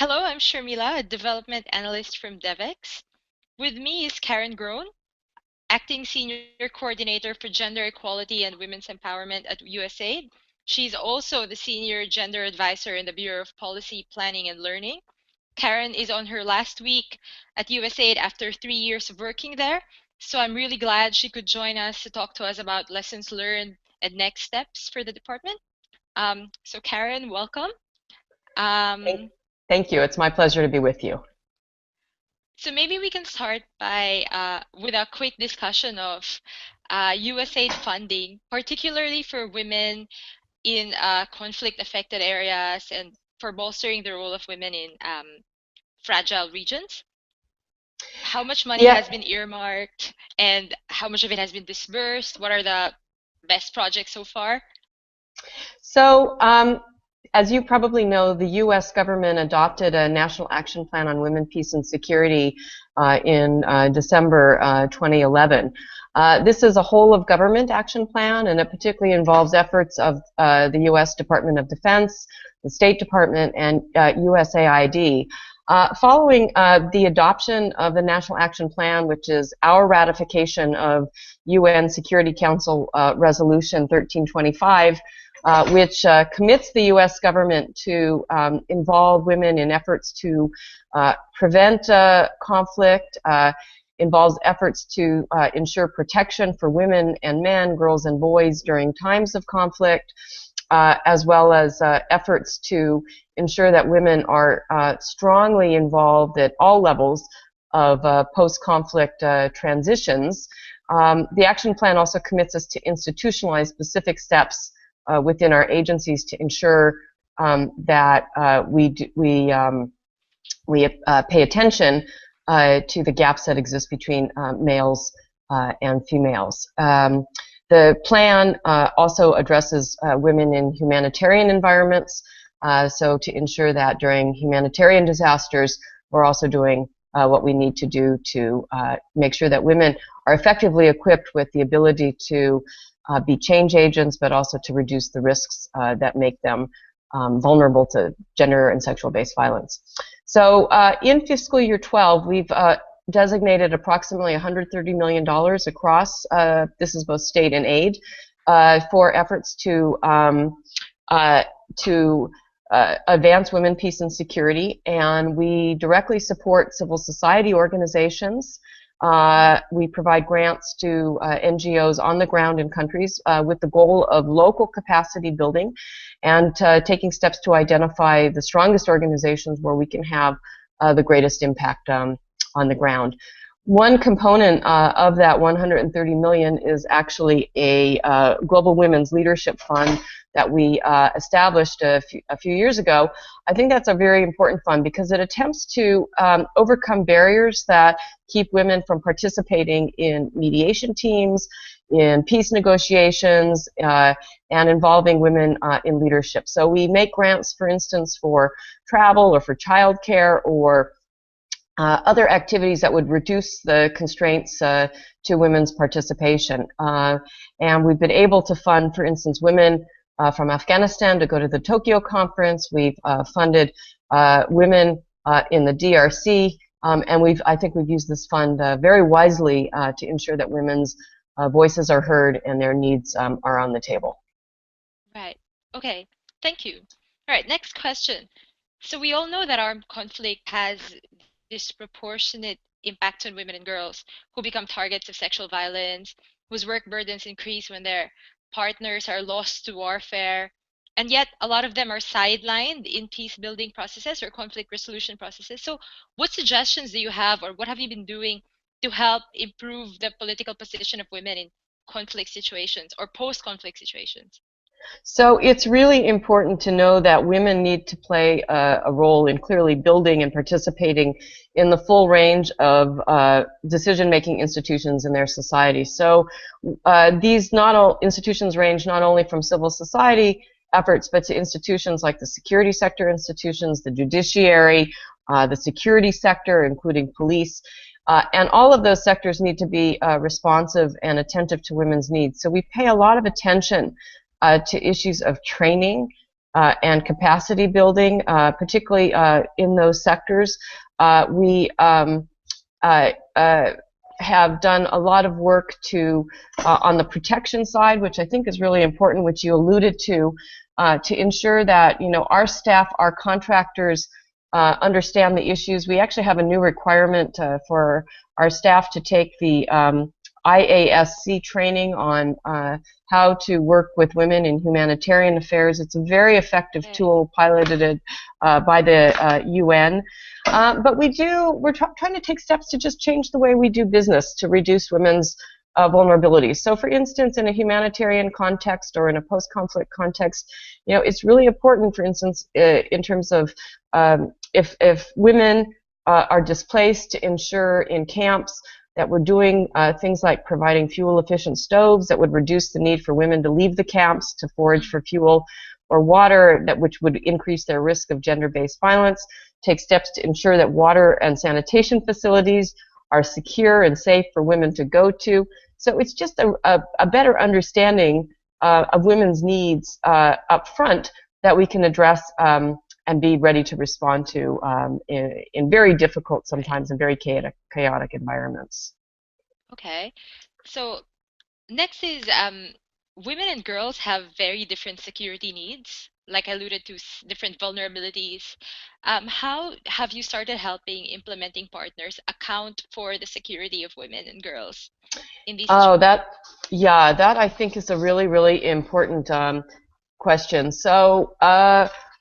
Hello, I'm Sharmila, a development analyst from DevEx. With me is Karen Groen, acting senior coordinator for gender equality and women's empowerment at USAID. She's also the senior gender advisor in the Bureau of Policy Planning and Learning. Karen is on her last week at USAID after 3 years of working there. So I'm really glad she could join us to talk to us about lessons learned and next steps for the department. So Karen, welcome. Thank, Um, thank you. It's my pleasure to be with you. So maybe we can start by with a quick discussion of USAID funding, particularly for women in conflict-affected areas and for bolstering the role of women in fragile regions. How much money Yeah, has been earmarked and how much of it has been disbursed? What are the best projects so far? so as you probably know, the U.S. government adopted a National Action Plan on Women, Peace, and Security in December 2011. This is a whole of government action plan, and it particularly involves efforts of the U.S. Department of Defense, the State Department, and USAID. Following the adoption of the National Action Plan, which is our ratification of UN Security Council Resolution 1325, which commits the U.S. government to involve women in efforts to prevent conflict, involves efforts to ensure protection for women and men, girls and boys during times of conflict, as well as efforts to ensure that women are strongly involved at all levels of post-conflict transitions. The action plan also commits us to institutionalize specific steps within our agencies to ensure that we pay attention to the gaps that exist between males and females. The plan also addresses women in humanitarian environments, so to ensure that during humanitarian disasters, we're also doing what we need to do to make sure that women are effectively equipped with the ability to be change agents, but also to reduce the risks that make them vulnerable to gender and sexual-based violence. So in fiscal year 12, we've designated approximately $130 million across, this is both state and aid, for efforts to advance women, peace, and security. And we directly support civil society organizations. We provide grants to NGOs on the ground in countries with the goal of local capacity building and taking steps to identify the strongest organizations where we can have the greatest impact on the ground. One component of that 130 million is actually a Global Women's Leadership Fund that we established a few years ago. I think that's a very important fund because it attempts to overcome barriers that keep women from participating in mediation teams, in peace negotiations, and involving women in leadership. So we make grants, for instance, for travel or for childcare or other activities that would reduce the constraints to women's participation. And we've been able to fund, for instance, women from Afghanistan to go to the Tokyo conference. We've funded women in the DRC, and I think we've used this fund very wisely to ensure that women's voices are heard and their needs are on the table. Right. Okay. Thank you. All right, next question. So we all know that armed conflict has disproportionate impact on women and girls who become targets of sexual violence, whose work burdens increase when their partners are lost to warfare. And yet, a lot of them are sidelined in peace building processes or conflict resolution processes. So, what suggestions do you have, or what have you been doing to help improve the political position of women in conflict situations or post conflict situations? So it's really important to know that women need to play a role in clearly building and participating in the full range of decision-making institutions in their society. So these not all institutions range not only from civil society efforts, but to institutions like the security sector institutions, the judiciary, the security sector, including police. And all of those sectors need to be responsive and attentive to women's needs. So we pay a lot of attention to issues of training and capacity building, particularly in those sectors. We uh, uh, have done a lot of work on the protection side, which I think is really important, which you alluded to ensure that our staff, our contractors, understand the issues. We actually have a new requirement for our staff to take the IASC training on how to work with women in humanitarian affairs. It's a very effective Okay. tool piloted by the UN. But we're trying to take steps to just change the way we do business to reduce women's vulnerabilities. So, for instance, in a humanitarian context or in a post-conflict context, it's really important, for instance, in terms of if women are displaced, to ensure in camps that we're doing things like providing fuel-efficient stoves that would reduce the need for women to leave the camps to forage for fuel or water, which would increase their risk of gender-based violence. Take steps to ensure that water and sanitation facilities are secure and safe for women to go to. So it's just a better understanding of women's needs up front that we can address and be ready to respond to in very difficult, Right. sometimes, and very chaotic environments. Okay. So next is women and girls have very different security needs. Like I alluded to, different vulnerabilities. How have you started helping implementing partners account for the security of women and girls in these Oh, situations? that I think is a really, really important question. So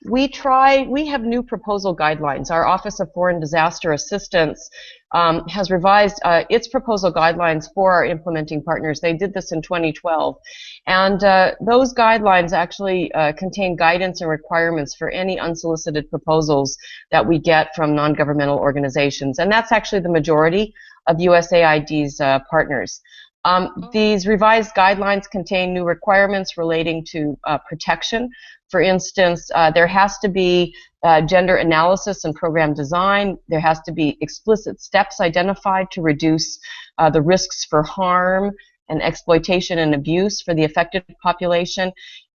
we have new proposal guidelines. Our Office of Foreign Disaster Assistance has revised its proposal guidelines for our implementing partners. They did this in 2012. And those guidelines actually contain guidance and requirements for any unsolicited proposals that we get from non-governmental organizations. And that's actually the majority of USAID's partners. Oh, These revised guidelines contain new requirements relating to protection. For instance, there has to be gender analysis and program design. There has to be explicit steps identified to reduce the risks for harm and exploitation and abuse for the affected population.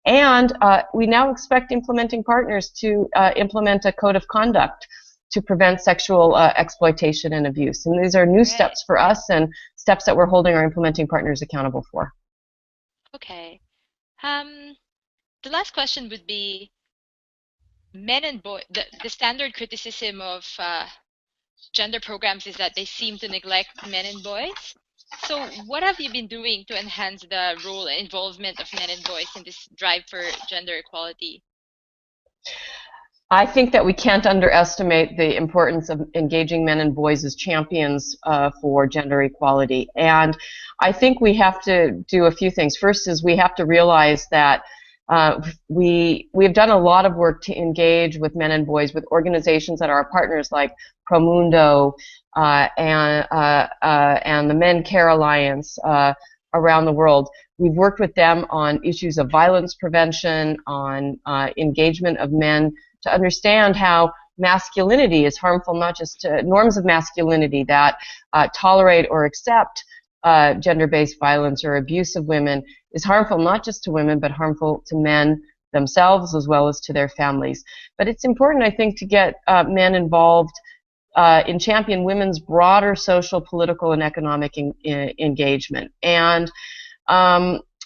And we now expect implementing partners to implement a code of conduct to prevent sexual exploitation and abuse. And these are new right. steps for us and steps that we're holding our implementing partners accountable for. Okay. Um, the last question would be men and boy. The standard criticism of gender programs is that they seem to neglect men and boys. So, what have you been doing to enhance the role and involvement of men and boys in this drive for gender equality? I think that we can't underestimate the importance of engaging men and boys as champions for gender equality. And I think we have to do a few things. First is we have to realize that we've done a lot of work to engage with men and boys with organizations that are our partners like Promundo and the Men Care Alliance around the world. We've worked with them on issues of violence prevention, on engagement of men to understand how masculinity is harmful, not just to norms of masculinity that tolerate or accept gender-based violence or abuse of women is harmful not just to women, but harmful to men themselves as well as to their families. But it's important, I think, to get men involved in champion women's broader social, political, and economic engagement. And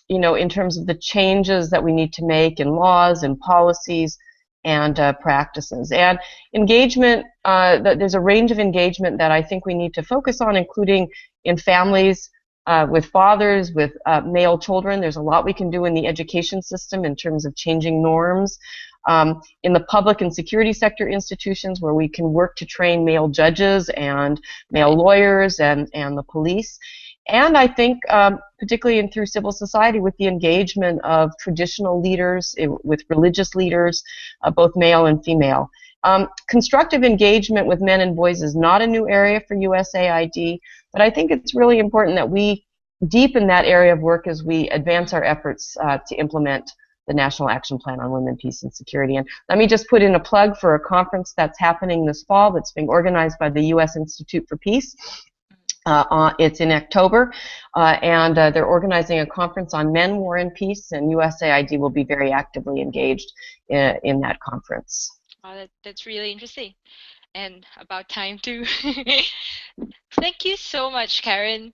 in terms of the changes that we need to make in laws and policies and practices. And engagement, there's a range of engagement that I think we need to focus on, including in families, with fathers, with male children. There's a lot we can do in the education system in terms of changing norms. In the public and security sector institutions where we can work to train male judges and male Right. lawyers and the police. And I think, particularly through civil society, with the engagement of traditional leaders, with religious leaders, both male and female. Constructive engagement with men and boys is not a new area for USAID, but I think it's really important that we deepen that area of work as we advance our efforts to implement the National Action Plan on Women, Peace, and Security. And let me just put in a plug for a conference that's happening this fall that's being organized by the U.S. Institute for Peace. It's in October, and they're organizing a conference on men, war, and peace, and USAID will be very actively engaged in that conference. Oh, that's really interesting and about time too. Thank you so much, Karen.